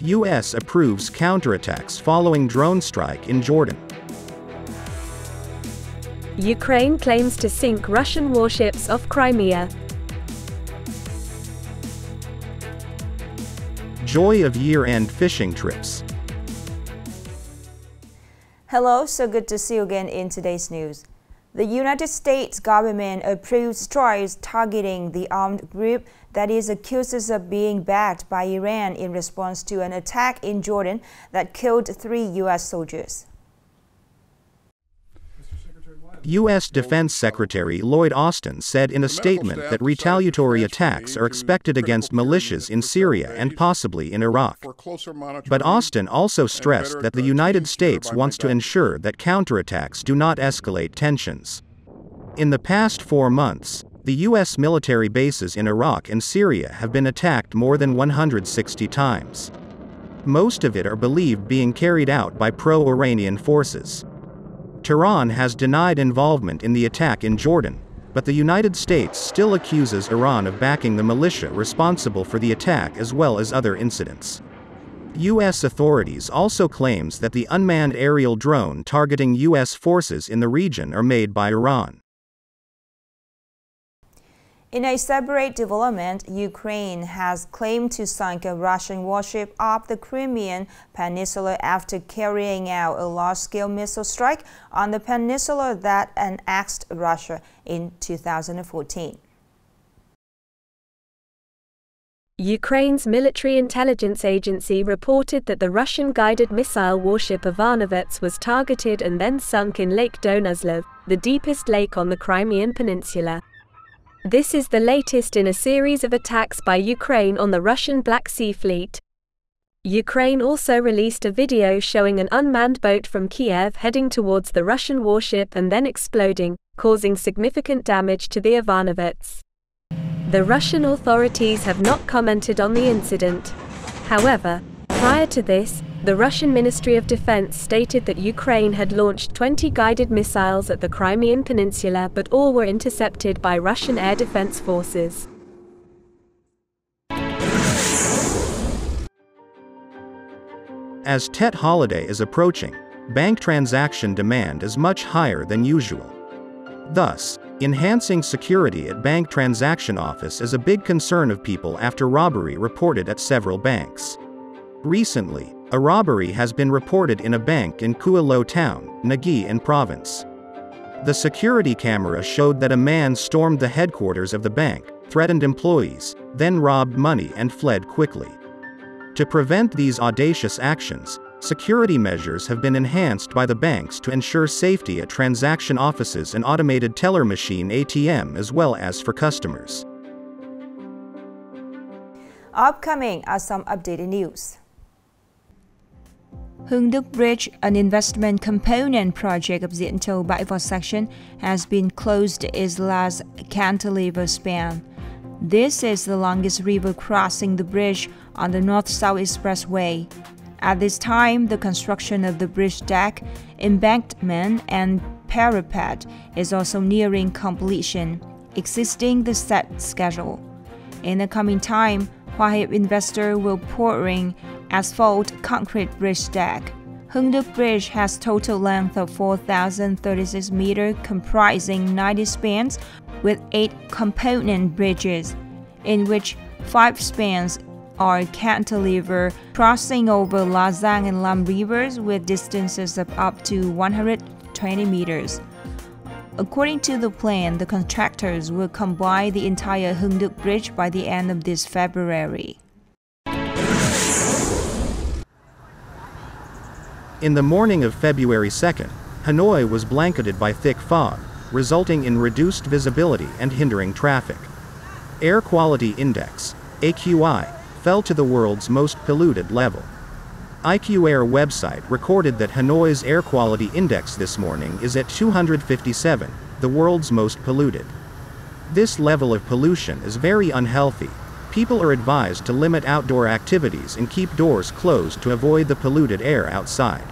U.S. approves counterattacks following drone strike in Jordan. Ukraine claims to sink Russian warships off Crimea. Joy of year-end fishing trips. Hello, so good to see you again in today's news. The United States government approved strikes targeting the armed group that is accused of being backed by Iran in response to an attack in Jordan that killed 3 U.S. soldiers. U.S. Defense Secretary Lloyd Austin said in a statement that retaliatory attacks are expected against militias in Syria and possibly in Iraq. But Austin also stressed that the United States wants to ensure that counterattacks do not escalate tensions. In the past 4 months, the U.S. military bases in Iraq and Syria have been attacked more than 160 times. Most of it are believed being carried out by pro-Iranian forces. Tehran has denied involvement in the attack in Jordan, but the United States still accuses Iran of backing the militia responsible for the attack as well as other incidents. U.S. authorities also claims that the unmanned aerial drone targeting U.S. forces in the region are made by Iran. In a separate development, Ukraine has claimed to sink a Russian warship off the Crimean Peninsula after carrying out a large-scale missile strike on the peninsula that annexed Russia in 2014. Ukraine's military intelligence agency reported that the Russian guided missile warship Ivanovets was targeted and then sunk in Lake Donuzlov, the deepest lake on the Crimean Peninsula. This is the latest in a series of attacks by Ukraine on the Russian Black Sea Fleet. Ukraine also released a video showing an unmanned boat from Kiev heading towards the Russian warship and then exploding, causing significant damage to the Ivanovets. The Russian authorities have not commented on the incident. However, prior to this, the Russian Ministry of Defense stated that Ukraine had launched 20 guided missiles at the Crimean Peninsula, but all were intercepted by Russian air defense forces. As Tet holiday is approaching, bank transaction demand is much higher than usual. Thus, enhancing security at bank transaction office is a big concern of people after robbery reported at several banks. Recently, a robbery has been reported in a bank in Kua Lo Town, Nagi in province. The security camera showed that a man stormed the headquarters of the bank, threatened employees, then robbed money and fled quickly. To prevent these audacious actions, security measures have been enhanced by the banks to ensure safety at transaction offices and automated teller machine ATM as well as for customers. Upcoming are some updated news. Hưng Đức Bridge, an investment component project of the Diễn Bãi Vọt section, has been closed its last cantilever span. This is the longest river crossing the bridge on the North-South Expressway. At this time, the construction of the bridge deck, embankment, and parapet is also nearing completion, exceeding the set schedule. In the coming time, Warship investor will pouring asphalt concrete bridge deck. Hưng Đức Bridge has total length of 4,036 meters, comprising 90 spans with 8 component bridges, in which 5 spans are cantilever crossing over Lazang and Lam rivers with distances of up to 120 meters. According to the plan, the contractors will complete the entire Hưng Đức Bridge by the end of this February. In the morning of February 2nd, Hanoi was blanketed by thick fog, resulting in reduced visibility and hindering traffic. Air Quality Index, AQI, fell to the world's most polluted level. IQAir website recorded that Hanoi's air quality index this morning is at 257, the world's most polluted. This level of pollution is very unhealthy. People are advised to limit outdoor activities and keep doors closed to avoid the polluted air outside.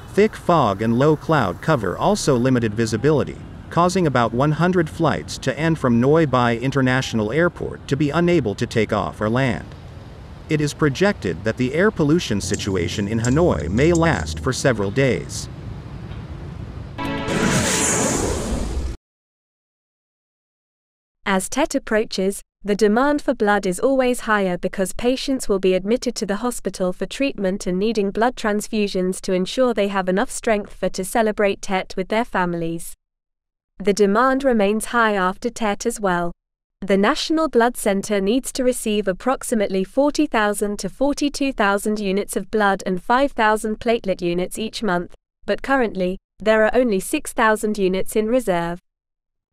Thick fog and low cloud cover also limited visibility, causing about 100 flights to and from Noi Bai International Airport to be unable to take off or land. it is projected that the air pollution situation in Hanoi may last for several days. As Tet approaches, the demand for blood is always higher because patients will be admitted to the hospital for treatment and needing blood transfusions to ensure they have enough strength to celebrate Tet with their families. The demand remains high after Tet as well. The National Blood Center needs to receive approximately 40,000 to 42,000 units of blood and 5,000 platelet units each month, but currently, there are only 6,000 units in reserve.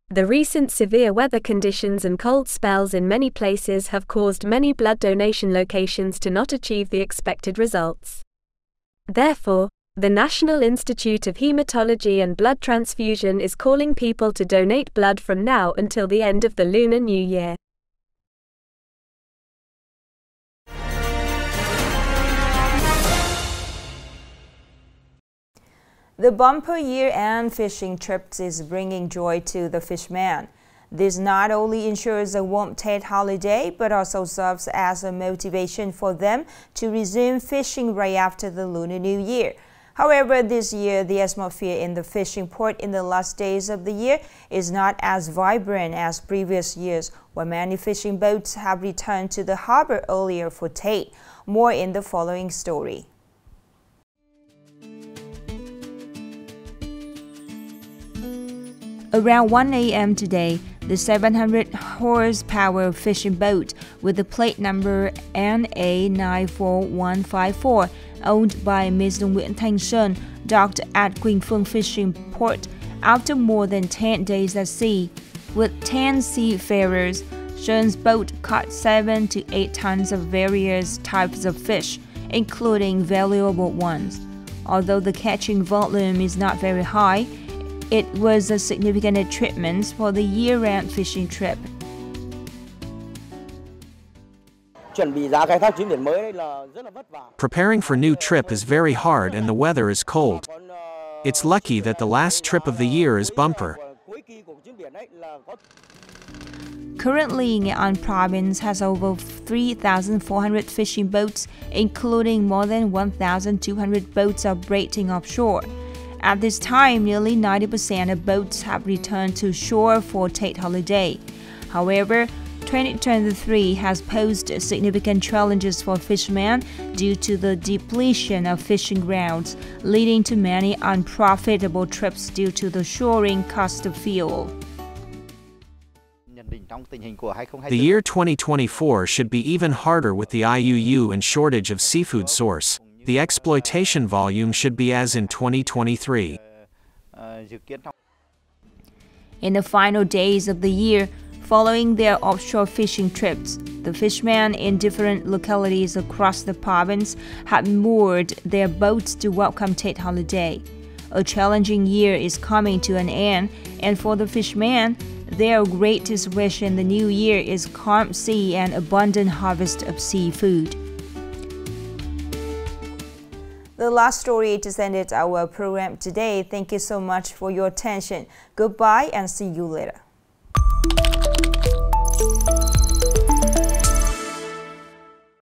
The recent severe weather conditions and cold spells in many places have caused many blood donation locations to not achieve the expected results. Therefore, the National Institute of Hematology and Blood Transfusion is calling people to donate blood from now until the end of the Lunar New Year. The bumper year-end fishing trips is bringing joy to the fishermen. This not only ensures a warm Tet holiday, but also serves as a motivation for them to resume fishing right after the Lunar New Year. However, this year, the atmosphere in the fishing port in the last days of the year is not as vibrant as previous years, where many fishing boats have returned to the harbor earlier for Tet. More in the following story. Around 1 a.m. today, the 700 horsepower fishing boat with the plate number NA94154, owned by Mr. Nguyễn Thị Minh Khai, docked at Quỳnh Phương Fishing Port after more than 10 days at sea. With 10 seafarers, Schön's boat caught 7 to 8 tons of various types of fish, including valuable ones. Although the catching volume is not very high, it was a significant achievement for the year-round fishing trip. Preparing for new trip is very hard and the weather is cold. It's lucky that the last trip of the year is bumper. Currently, Nghệ An province has over 3,400 fishing boats, including more than 1,200 boats operating offshore. At this time, nearly 90% of boats have returned to shore for Tet holiday. However, 2023 has posed significant challenges for fishermen due to the depletion of fishing grounds, leading to many unprofitable trips due to the soaring cost of fuel. The year 2024 should be even harder with the IUU and shortage of seafood source. The exploitation volume should be as in 2023. In the final days of the year, following their offshore fishing trips, the fishermen in different localities across the province had moored their boats to welcome Tet holiday. A challenging year is coming to an end, and for the fishermen, their greatest wish in the new year is calm sea and abundant harvest of seafood. The last story just ended our program today. Thank you so much for your attention. Goodbye and see you later.